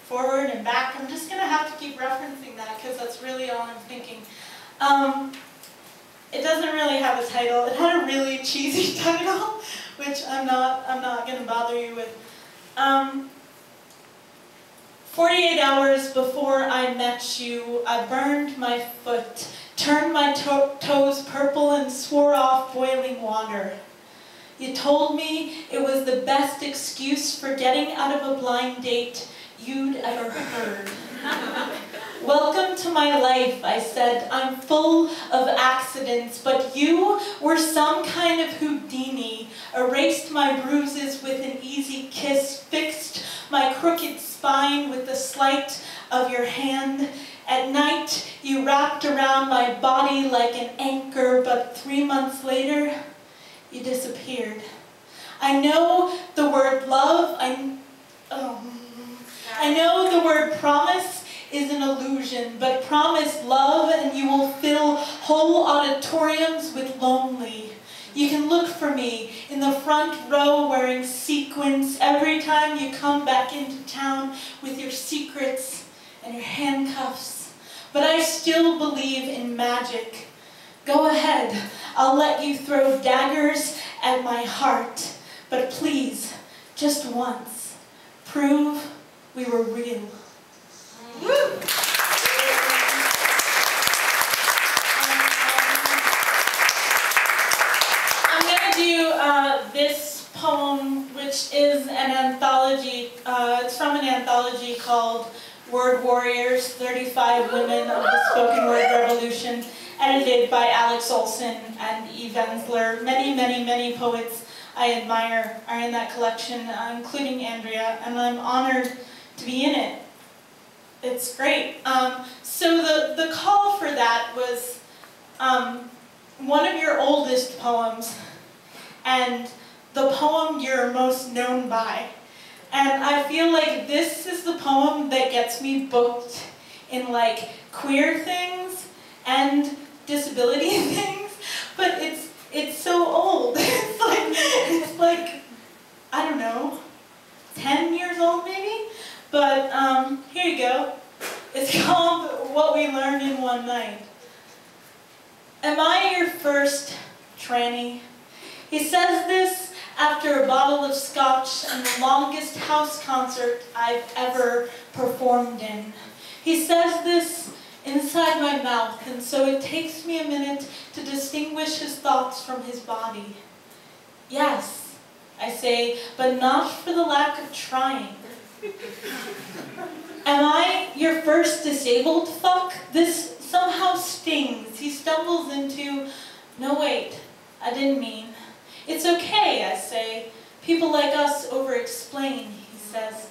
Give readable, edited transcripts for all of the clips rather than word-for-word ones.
forward and back. I'm just going to have to keep referencing that because that's really all I'm thinking. It doesn't really have a title. It had a really cheesy title, which I'm not going to bother you with. 48 hours before I met you, I burned my foot, turned my toes purple, and swore off boiling water. You told me it was the best excuse for getting out of a blind date you'd ever heard. Welcome to my life, I said. I'm full of accidents, but you were some kind of Houdini, erased my bruises with an easy kiss, fixed my crooked spine with the sleight of your hand. At night, you wrapped around my body like an anchor, but 3 months later, you disappeared. I know the word love, I know the word promise is an illusion, but promise love and you will fill whole auditoriums with lonely. You can look for me in the front row wearing sequins every time you come back into town with your secrets and your handcuffs. But I still believe in magic. Go ahead, I'll let you throw daggers at my heart, but please, just once, prove we were real. Woo! I'm going to do this poem, which is an anthology. It's from an anthology called Word Warriors, 35 Women of the Spoken Word Revolution, edited by Alex Olson and Eve Ensler. Many, many, many poets I admire are in that collection, including Andrea, and I'm honored to be in it. It's great. So the call for that was one of your oldest poems and the poem you're most known by. And I feel like this is the poem that gets me booked in like queer things and disability things, but it's so old. It's like I don't know, 10 years old maybe? But here you go. It's called What We Learned in One Night. Am I your first tranny? He says this after a bottle of scotch and the longest house concert I've ever performed in. He says this inside my mouth, and so it takes me a minute to distinguish his thoughts from his body. Yes, I say, but not for the lack of trying. Am I your first disabled fuck? This somehow stings. He stumbles into, no wait, I didn't mean. It's okay, I say. People like us over-explain, he says.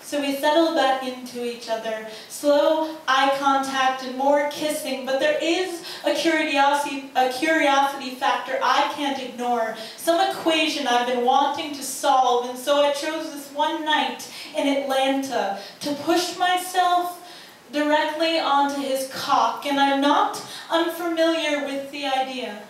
So we settle back into each other. Slow eye contact and more kissing, but there is a curiosity factor I can't ignore. Some equation I've been wanting to solve, and so I chose this one night in Atlanta to push myself directly onto his cock, and I'm not unfamiliar with the idea.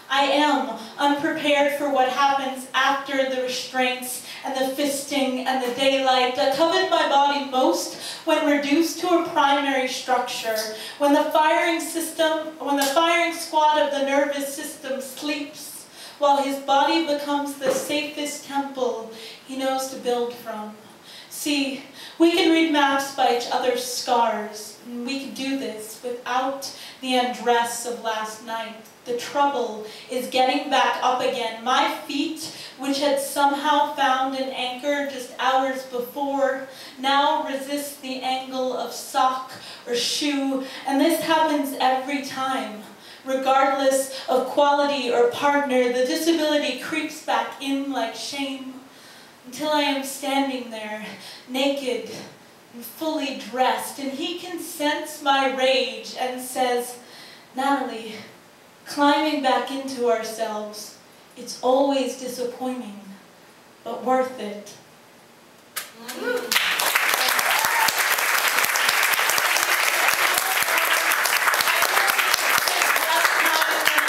I am unprepared for what happens after the restraints and the fisting and the daylight that covered my body most when reduced to a primary structure, when the firing squad of the nervous system sleeps, while his body becomes the safest temple he knows to build from. See, we can read maps by each other's scars, and we can do this without the undress of last night. The trouble is getting back up again. My feet, which had somehow found an anchor just hours before, now resist the angle of sock or shoe, and this happens every time. Regardless of quality or partner, the disability creeps back in like shame, until I am standing there, naked and fully dressed, and he can sense my rage and says, Natalie, climbing back into ourselves, it's always disappointing, but worth it.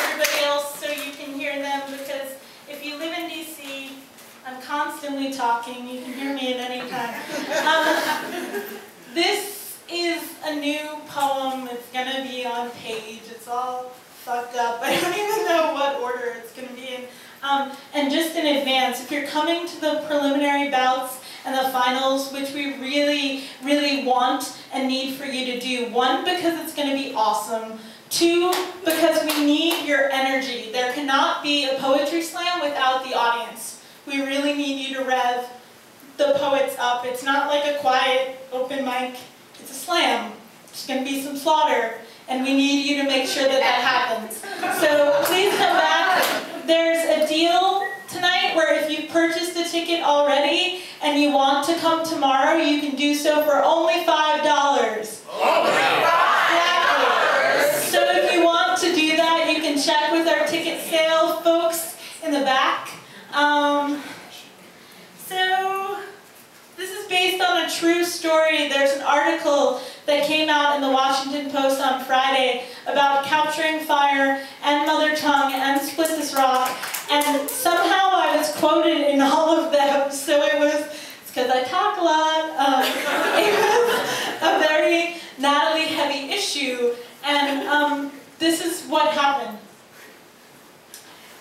Everybody else, so you can hear them, because if you live in DC, I'm constantly constantly talking. You can hear me at any time. This is a new poem. It's going to be on page. It's all fucked up. I don't even know what order it's going to be in. And just in advance, if you're coming to the preliminary bouts and the finals, which we really, really want and need for you to do, 1, because it's going to be awesome. 2, because we need your energy. There cannot be a poetry slam without the audience. We really need you to rev the poets up. It's not like a quiet open mic. It's a slam. There's going to be some slaughter, and we need you to make sure that that happens. So please come back. There's a deal tonight where if you've purchased a ticket already and you want to come tomorrow, you can do so for only $5. So if you want to do that, you can check with our ticket sale folks in the back. So this is based on a true story. There's an article that came out in the Washington Post on Friday about capturing fire and mother tongue and split this rock. And somehow I was quoted in all of them, so it's because I talk a lot. It was a very Natalie heavy issue. And this is what happened.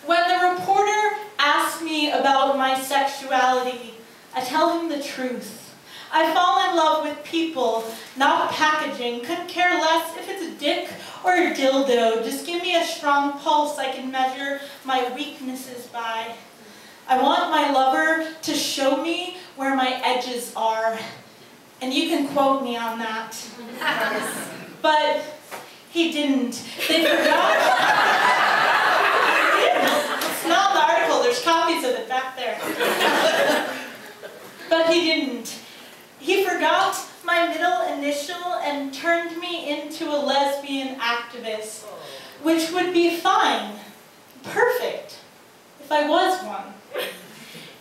When the reporter asks me about my sexuality, I tell him the truth. I fall in love with people, not packaging. Couldn't care less if it's a dick or a dildo. Just give me a strong pulse I can measure my weaknesses by. I want my lover to show me where my edges are. And you can quote me on that. But he didn't. They forgot. It's not the article. There's copies of it back there. But he didn't. He forgot my middle initial and turned me into a lesbian activist, which would be fine, perfect, if I was one.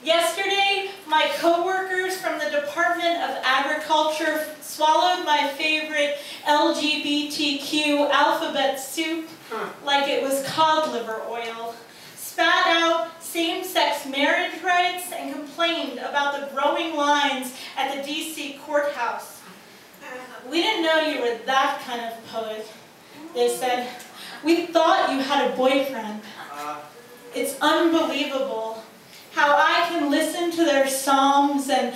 Yesterday, my coworkers from the Department of Agriculture swallowed my favorite LGBTQ alphabet soup like it was cod liver oil, spat out same-sex marriage rights, and complained about the growing lines at the D.C. courthouse. We didn't know you were that kind of poet, they said. We thought you had a boyfriend. It's unbelievable how I can listen to their songs and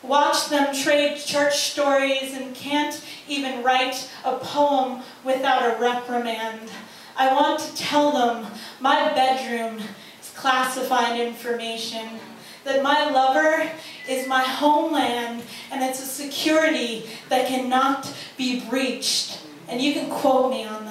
watch them trade church stories and can't even write a poem without a reprimand. I want to tell them my bedroom is classified information, that my lover is my homeland and it's a security that cannot be breached. And you can quote me on